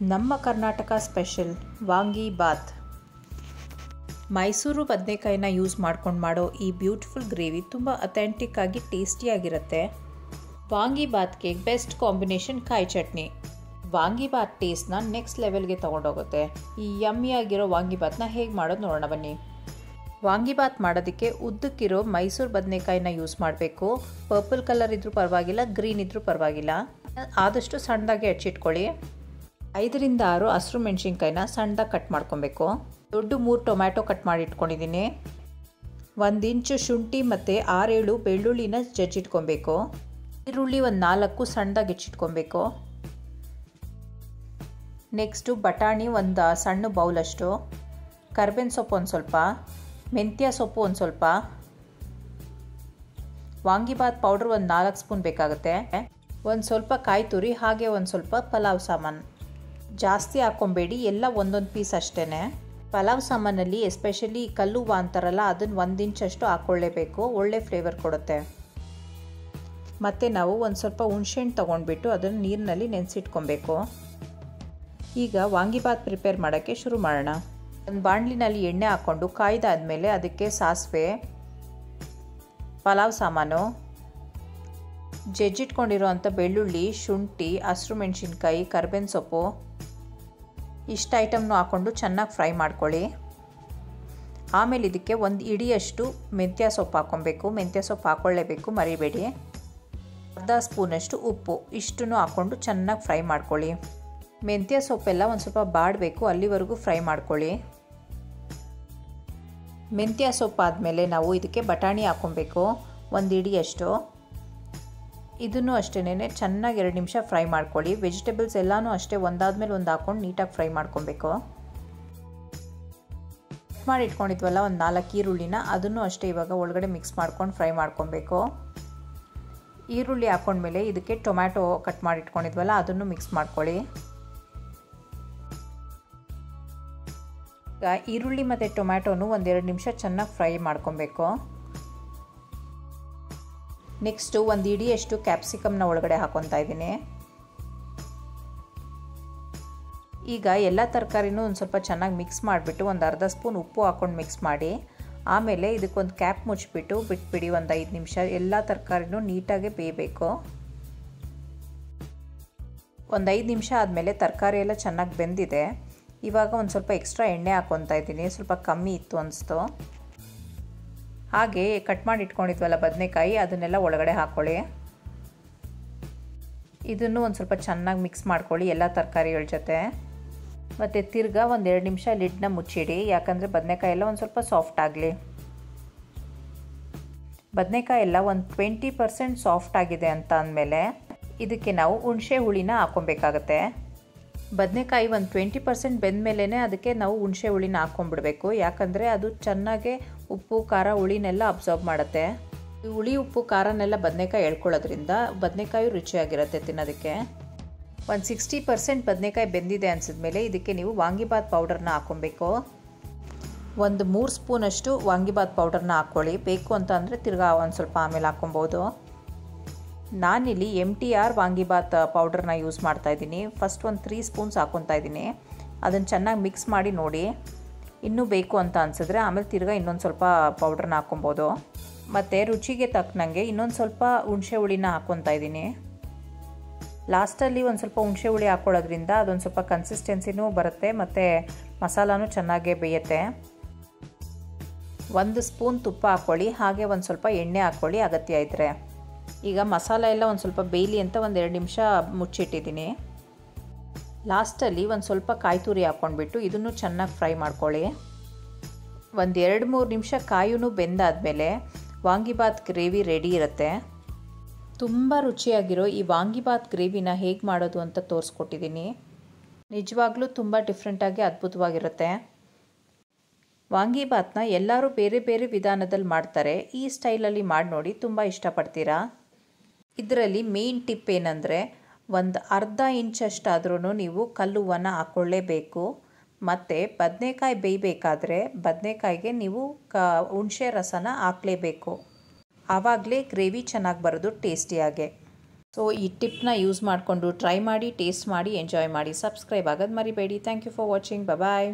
ನಮ್ಮ Karnataka special vangibath. Mysuru ಬದನೆಕಾಯಿನ use ಮಾಡ್ಕೊಂಡು ಮಾಡೋ ಈ ಬ್ಯೂಟಿಫುಲ್ ಗ್ರೇವಿ ತುಂಬ ಅಥೆಂಟಿಕ್ ಆಗಿ ಟೇಸ್ಟಿಯಾಗಿರುತ್ತೆ. ವಾಂಗಿಬಾತ್ಗೆ ಬೆಸ್ಟ್ ಕಾಂಬಿನೇಷನ್ ಕಾಯಿ ಚಟ್ನಿ. ವಾಂಗಿಬಾತ್ ಟೇಸ್ಟ್ನ ನೆಕ್ಸ್ಟ್ ಲೆವೆಲ್ಗೆ ತೊಗೊಂಡೋಗುತ್ತೆ. ಈ ಯಮ್ಮಿಯಾಗಿರೋ ವಾಂಗಿಬಾತ್ನ ಹೇಗೆ ಮಾಡೋದು ನೋಡೋಣ ಬನ್ನಿ. ವಾಂಗಿಬಾತ್ ಮಾಡೋದಕ್ಕೆ ಉದ್ದಕ್ಕಿರೋ ಮೈಸೂರು ಬದನೆಕಾಯಿನ ಯೂಸ್ ಮಾಡಬೇಕು. ಪರ್ಪಲ್ ಕಲರ್ ಇದ್ರೂ ಪರವಾಗಿಲ್ಲ, ಗ್ರೀನ್ ಇದ್ರೂ ಪರವಾಗಿಲ್ಲ. ಆದಷ್ಟು ಸಣ್ಣದಾಗಿ ಹೆಚ್ಚಿಟ್ಕೊಳ್ಳಿ. 5 ರಿಂದ 6 ಹಸಿರು ಮೆಣಸಿನ್ಕಾಯಿನ ಸಣ್ಣದಾಗಿ ಕಟ್ ಮಾಡ್ಕೊಬೇಕು. ದೊಡ್ಡ 3 ಟೊಮ್ಯಾಟೊ ಕಟ್ ಮಾಡಿ ಇಟ್ಕೊಂಡಿದ್ದೀನಿ. 1 ಇಂಚು ಶುಂಠಿ ಮತ್ತು 6-7 ಬೆಳ್ಳುಳ್ಳಿನ ಜಜ್ಜಿಟ್ಕೊಬೇಕು. ಈರುಳ್ಳಿ 4 ಸಣ್ಣದಾಗಿ ಹೆಚ್ಚಿಟ್ಕೊಬೇಕು. ನೆಕ್ಸ್ಟು ಬಟಾಣಿ ಒಂದು ಸಣ್ಣ ಬೌಲಷ್ಟು, ಕರ್ಬೇವಿನ ಸೊಪ್ಪು ಒಂದು ಸ್ವಲ್ಪ, ಮೆಂತ್ಯ ಸೊಪ್ಪು ಒಂದು ಸ್ವಲ್ಪ, ವಾಂಗಿಬಾತ್ ಪೌಡ್ರ್ ಒಂದು 4 ಸ್ಪೂನ್ ಬೇಕಾಗುತ್ತೆ. ಒಂದು ಸ್ವಲ್ಪ ಕಾಯಿ ತುರಿ, ಹಾಗೆ ಒಂದು ಸ್ವಲ್ಪ ಪಲಾವ್ ಸಾಮಾನು. ಜಾಸ್ತಿ ಹಾಕ್ಕೊಬೇಡಿ, ಎಲ್ಲ ಒಂದೊಂದು ಪೀಸ್ ಅಷ್ಟೇ. ಪಲಾವ್ ಸಾಮಾನಲ್ಲಿ ಎಸ್ಪೆಷಲಿ ಕಲ್ಲು ಹೂವು ಅಂತಾರಲ್ಲ, ಅದನ್ನು 1 ಇಂಚಷ್ಟು ಹಾಕ್ಕೊಳ್ಳೇಬೇಕು, ಒಳ್ಳೆ ಫ್ಲೇವರ್ ಕೊಡುತ್ತೆ. ಮತ್ತು ನಾವು ಒಂದು ಸ್ವಲ್ಪ ಹುಣಸೆಹಣ್ಣು ತೊಗೊಂಡ್ಬಿಟ್ಟು ಅದನ್ನು ನೀರಿನಲ್ಲಿ ನೆನೆಸಿಟ್ಕೊಬೇಕು. ಈಗ ವಾಂಗಿಬಾತ್ ಪ್ರಿಪೇರ್ ಮಾಡೋಕ್ಕೆ ಶುರು ಮಾಡೋಣ. ಒಂದು ಬಾಣಲಿನಲ್ಲಿ ಎಣ್ಣೆ ಹಾಕ್ಕೊಂಡು ಕಾಯ್ದಾದ್ಮೇಲೆ ಅದಕ್ಕೆ ಸಾಸಿವೆ, ಪಲಾವ್ ಸಾಮಾನು, ಜಜ್ಜಿಟ್ಕೊಂಡಿರೋವಂಥ ಬೆಳ್ಳುಳ್ಳಿ, ಶುಂಠಿ, ಹಸಿರು ಮೆಣಸಿನ್ಕಾಯಿ, ಕರ್ಬೇವಿನ ಸೊಪ್ಪು ಇಷ್ಟು ಐಟಮ್ನು ಹಾಕ್ಕೊಂಡು ಚೆನ್ನಾಗಿ ಫ್ರೈ ಮಾಡ್ಕೊಳ್ಳಿ. ಆಮೇಲೆ ಇದಕ್ಕೆ ಒಂದು ಇಡಿಯಷ್ಟು ಮೆಂತ್ಯ ಸೊಪ್ಪು ಹಾಕ್ಕೊಬೇಕು. ಮೆಂತ್ಯ ಸೊಪ್ಪು ಹಾಕ್ಕೊಳ್ಳೇಬೇಕು, ಮರಿಬೇಡಿ. ಅರ್ಧ ಸ್ಪೂನಷ್ಟು ಉಪ್ಪು, ಇಷ್ಟನ್ನು ಹಾಕ್ಕೊಂಡು ಚೆನ್ನಾಗಿ ಫ್ರೈ ಮಾಡ್ಕೊಳ್ಳಿ. ಮೆಂತ್ಯ ಸೊಪ್ಪೆಲ್ಲ ಒಂದು ಸ್ವಲ್ಪ ಬಾಡಬೇಕು, ಅಲ್ಲಿವರೆಗೂ ಫ್ರೈ ಮಾಡ್ಕೊಳ್ಳಿ. ಮೆಂತ್ಯ ಸೊಪ್ಪು ಆದಮೇಲೆ ನಾವು ಇದಕ್ಕೆ ಬಟಾಣಿ ಹಾಕ್ಕೊಬೇಕು, 1 ಇಡಿಯಷ್ಟು. ಇದನ್ನು ಅಷ್ಟೇ ಚೆನ್ನಾಗಿ 2 ನಿಮಿಷ ಫ್ರೈ ಮಾಡ್ಕೊಳ್ಳಿ. ವೆಜಿಟೇಬಲ್ಸ್ ಎಲ್ಲನೂ ಅಷ್ಟೇ ಒಂದಾದ್ಮೇಲೆ ಒಂದು ಹಾಕ್ಕೊಂಡು ನೀಟಾಗಿ ಫ್ರೈ ಮಾಡ್ಕೊಬೇಕು. ಕಟ್ ಮಾಡಿ ಇಟ್ಕೊಂಡಿದ್ವಲ್ಲ ಒಂದು 4 ಈರುಳ್ಳಿನ, ಅದನ್ನು ಅಷ್ಟೇ ಇವಾಗ ಒಳಗಡೆ ಮಿಕ್ಸ್ ಮಾಡ್ಕೊಂಡು ಫ್ರೈ ಮಾಡ್ಕೊಬೇಕು. ಈರುಳ್ಳಿ ಹಾಕ್ಕೊಂಡ್ಮೇಲೆ ಇದಕ್ಕೆ ಟೊಮ್ಯಾಟೊ ಕಟ್ ಮಾಡಿ ಇಟ್ಕೊಂಡಿದ್ವಲ್ಲ ಅದನ್ನು ಮಿಕ್ಸ್ ಮಾಡ್ಕೊಳ್ಳಿ. ಈಗ ಈರುಳ್ಳಿ ಮತ್ತು ಟೊಮ್ಯಾಟೊನು 1-2 ನಿಮಿಷ ಚೆನ್ನಾಗಿ ಫ್ರೈ ಮಾಡ್ಕೊಬೇಕು. ನೆಕ್ಸ್ಟು 1 ಇಡಿಯಷ್ಟು ಕ್ಯಾಪ್ಸಿಕಮ್ನ ಒಳಗಡೆ ಹಾಕ್ಕೊತಾ ಇದ್ದೀನಿ. ಈಗ ಎಲ್ಲ ತರಕಾರಿನೂ ಒಂದು ಸ್ವಲ್ಪ ಚೆನ್ನಾಗಿ ಮಿಕ್ಸ್ ಮಾಡಿಬಿಟ್ಟು ಒಂದು ಅರ್ಧ ಸ್ಪೂನ್ ಉಪ್ಪು ಹಾಕ್ಕೊಂಡು ಮಿಕ್ಸ್ ಮಾಡಿ, ಆಮೇಲೆ ಇದಕ್ಕೊಂದು ಕ್ಯಾಪ್ ಮುಚ್ಚಿಬಿಟ್ಟು ಬಿಟ್ಬಿಡಿ. ಒಂದು 5 ನಿಮಿಷ ಎಲ್ಲ ತರಕಾರಿನೂ ನೀಟಾಗಿ ಬೇಯಬೇಕು. ಒಂದು 5 ನಿಮಿಷ ಆದಮೇಲೆ ತರಕಾರಿ ಎಲ್ಲ ಚೆನ್ನಾಗಿ ಬೆಂದಿದೆ. ಇವಾಗ ಒಂದು ಸ್ವಲ್ಪ ಎಕ್ಸ್ಟ್ರಾ ಎಣ್ಣೆ ಹಾಕ್ಕೊತಾ ಇದ್ದೀನಿ, ಸ್ವಲ್ಪ ಕಮ್ಮಿ ಇತ್ತು ಅನಿಸ್ತು. ಹಾಗೆ ಕಟ್ ಮಾಡಿ ಇಟ್ಕೊಂಡಿದ್ವಲ್ಲ ಬದನೆಕಾಯಿ, ಅದನ್ನೆಲ್ಲ ಒಳಗಡೆ ಹಾಕ್ಕೊಳ್ಳಿ. ಇದನ್ನು ಒಂದು ಸ್ವಲ್ಪ ಚೆನ್ನಾಗಿ ಮಿಕ್ಸ್ ಮಾಡ್ಕೊಳ್ಳಿ ಎಲ್ಲ ತರಕಾರಿಗಳ ಜೊತೆ. ಮತ್ತು ತಿರ್ಗಾ 1-2 ನಿಮಿಷ ಲಿಡ್ನ ಮುಚ್ಚಿಡಿ, ಯಾಕಂದರೆ ಬದನೆಕಾಯಿ ಎಲ್ಲ ಒಂದು ಸ್ವಲ್ಪ ಸಾಫ್ಟ್ ಆಗಲಿ. ಬದನೆಕಾಯಿ ಎಲ್ಲ ಒಂದು 20% ಸಾಫ್ಟ್ ಆಗಿದೆ ಅಂತ ಅಂದಮೇಲೆ ಇದಕ್ಕೆ ನಾವು ಹುಣಸೆ ಹುಳಿನ ಹಾಕ್ಕೊಬೇಕಾಗತ್ತೆ. ಬದನೆಕಾಯಿ ಒಂದು 20% ಬೆಂದಮೇಲೆ ಅದಕ್ಕೆ ನಾವು ಹುಣಸೆ ಹುಳಿನ ಹಾಕ್ಕೊಂಡ್ಬಿಡ್ಬೇಕು, ಯಾಕಂದರೆ ಅದು ಚೆನ್ನಾಗೆ ಉಪ್ಪು ಖಾರ ಹುಳಿನೆಲ್ಲ ಅಬ್ಸಾರ್ಬ್ ಮಾಡುತ್ತೆ. ಹುಳಿ ಉಪ್ಪು ಖಾರನೆಲ್ಲ ಬದನೆಕಾಯಿ ಎಳ್ಕೊಳ್ಳೋದ್ರಿಂದ ಬದನೆಕಾಯಿ ರುಚಿಯಾಗಿರುತ್ತೆ ತಿನ್ನೋದಕ್ಕೆ. ಒಂದು 60% ಬದನೆಕಾಯಿ ಬೆಂದಿದೆ ಅನಿಸಿದ್ಮೇಲೆ ಇದಕ್ಕೆ ನೀವು ವಾಂಗಿಬಾತ್ ಪೌಡರ್ನ ಹಾಕ್ಕೊಬೇಕು. ಒಂದು 3 ಸ್ಪೂನಷ್ಟು ವಾಂಗಿಬಾತ್ ಪೌಡರ್ನ ಹಾಕ್ಕೊಳ್ಳಿ. ಬೇಕು ಅಂತ ಅಂದರೆ ತಿರ್ಗಾ ಒಂದು ಸ್ವಲ್ಪ ಆಮೇಲೆ ಹಾಕ್ಕೊಬೋದು. ನಾನಿಲ್ಲಿ MTR ವಾಂಗಿಬಾತ್ ಪೌಡರ್ನ ಯೂಸ್ ಮಾಡ್ತಾಯಿದ್ದೀನಿ. ಫಸ್ಟ್ ಒಂದು 3 ಸ್ಪೂನ್ಸ್ ಹಾಕ್ಕೊತಾ ಇದ್ದೀನಿ. ಅದನ್ನು ಚೆನ್ನಾಗಿ ಮಿಕ್ಸ್ ಮಾಡಿ ನೋಡಿ. ಇನ್ನೂ ಬೇಕು ಅಂತ ಅನಿಸಿದ್ರೆ ಆಮೇಲೆ ತಿರ್ಗಾ ಇನ್ನೊಂದು ಸ್ವಲ್ಪ ಪೌಡ್ರನ್ನ ಹಾಕ್ಕೊಬೋದು. ಮತ್ತು ರುಚಿಗೆ ತಕ್ಕನಂಗೆ ಇನ್ನೊಂದು ಸ್ವಲ್ಪ ಹುಣಸೆ ಹುಳಿನ ಹಾಕ್ಕೊತಾ ಇದ್ದೀನಿ. ಲಾಸ್ಟಲ್ಲಿ ಒಂದು ಸ್ವಲ್ಪ ಹುಣಸೆ ಹುಳಿ ಹಾಕ್ಕೊಳ್ಳೋದ್ರಿಂದ ಅದೊಂದು ಸ್ವಲ್ಪ ಕನ್ಸಿಸ್ಟೆನ್ಸಿನೂ ಬರುತ್ತೆ ಮತ್ತು ಮಸಾಲಾನೂ ಚೆನ್ನಾಗೇ ಬೇಯುತ್ತೆ. 1 ಸ್ಪೂನ್ ತುಪ್ಪ ಹಾಕ್ಕೊಳ್ಳಿ, ಹಾಗೆ ಒಂದು ಸ್ವಲ್ಪ ಎಣ್ಣೆ ಹಾಕ್ಕೊಳ್ಳಿ ಅಗತ್ಯ ಇದ್ದರೆ. ಈಗ ಮಸಾಲ ಎಲ್ಲ ಒಂದು ಸ್ವಲ್ಪ ಬೇಯಲಿ ಅಂತ 1-2 ನಿಮಿಷ ಮುಚ್ಚಿಟ್ಟಿದ್ದೀನಿ. ಲಾಸ್ಟಲ್ಲಿ ಒಂದು ಸ್ವಲ್ಪ ಕಾಯಿ ತುರಿ ಹಾಕ್ಕೊಂಡ್ಬಿಟ್ಟು ಇದನ್ನು ಚೆನ್ನಾಗಿ ಫ್ರೈ ಮಾಡ್ಕೊಳ್ಳಿ. ಒಂದು 2-3 ನಿಮಿಷ ಕಾಯಿನೂ ಬೆಂದಾದಮೇಲೆ ವಾಂಗಿಬಾತ್ ಗ್ರೇವಿ ರೆಡಿ ಇರುತ್ತೆ. ತುಂಬ ರುಚಿಯಾಗಿರೋ ಈ ವಾಂಗಿಬಾತ್ ಗ್ರೇವಿನ ಹೇಗೆ ಮಾಡೋದು ಅಂತ ತೋರಿಸ್ಕೊಟ್ಟಿದ್ದೀನಿ. ನಿಜವಾಗ್ಲೂ ತುಂಬ ಡಿಫ್ರೆಂಟಾಗಿ ಅದ್ಭುತವಾಗಿರುತ್ತೆ. ವಾಂಗಿಬಾತ್ನ ಎಲ್ಲರೂ ಬೇರೆ ಬೇರೆ ವಿಧಾನದಲ್ಲಿ ಮಾಡ್ತಾರೆ. ಈ ಸ್ಟೈಲಲ್ಲಿ ಮಾಡಿ ನೋಡಿ, ತುಂಬ ಇಷ್ಟಪಡ್ತೀರಾ. ಇದರಲ್ಲಿ ಮೇನ್ ಟಿಪ್ ಏನಂದರೆ ಒಂದು ಅರ್ಧ ಇಂಚಷ್ಟಾದ್ರೂ ನೀವು ಕಲ್ಲು ಹೂವನ್ನ ಹಾಕ್ಕೊಳ್ಳೇಬೇಕು. ಮತ್ತು ಬದನೆಕಾಯಿ ಬೇಯಬೇಕಾದ್ರೆ ಬದನೆಕಾಯಿಗೆ ನೀವು ಹುಣಸೆ ರಸನ ಹಾಕಲೇಬೇಕು. ಆವಾಗಲೇ ಗ್ರೇವಿ ಚೆನ್ನಾಗಿ ಬರೋದು ಟೇಸ್ಟಿಯಾಗೆ. ಸೊ ಈ ಟಿಪ್ನ ಯೂಸ್ ಮಾಡಿಕೊಂಡು ಟ್ರೈ ಮಾಡಿ, ಟೇಸ್ಟ್ ಮಾಡಿ, ಎಂಜಾಯ್ ಮಾಡಿ. ಸಬ್ಸ್ಕ್ರೈಬ್ ಆಗೋದು ಮರಿಬೇಡಿ. Thank you for watching. Bye.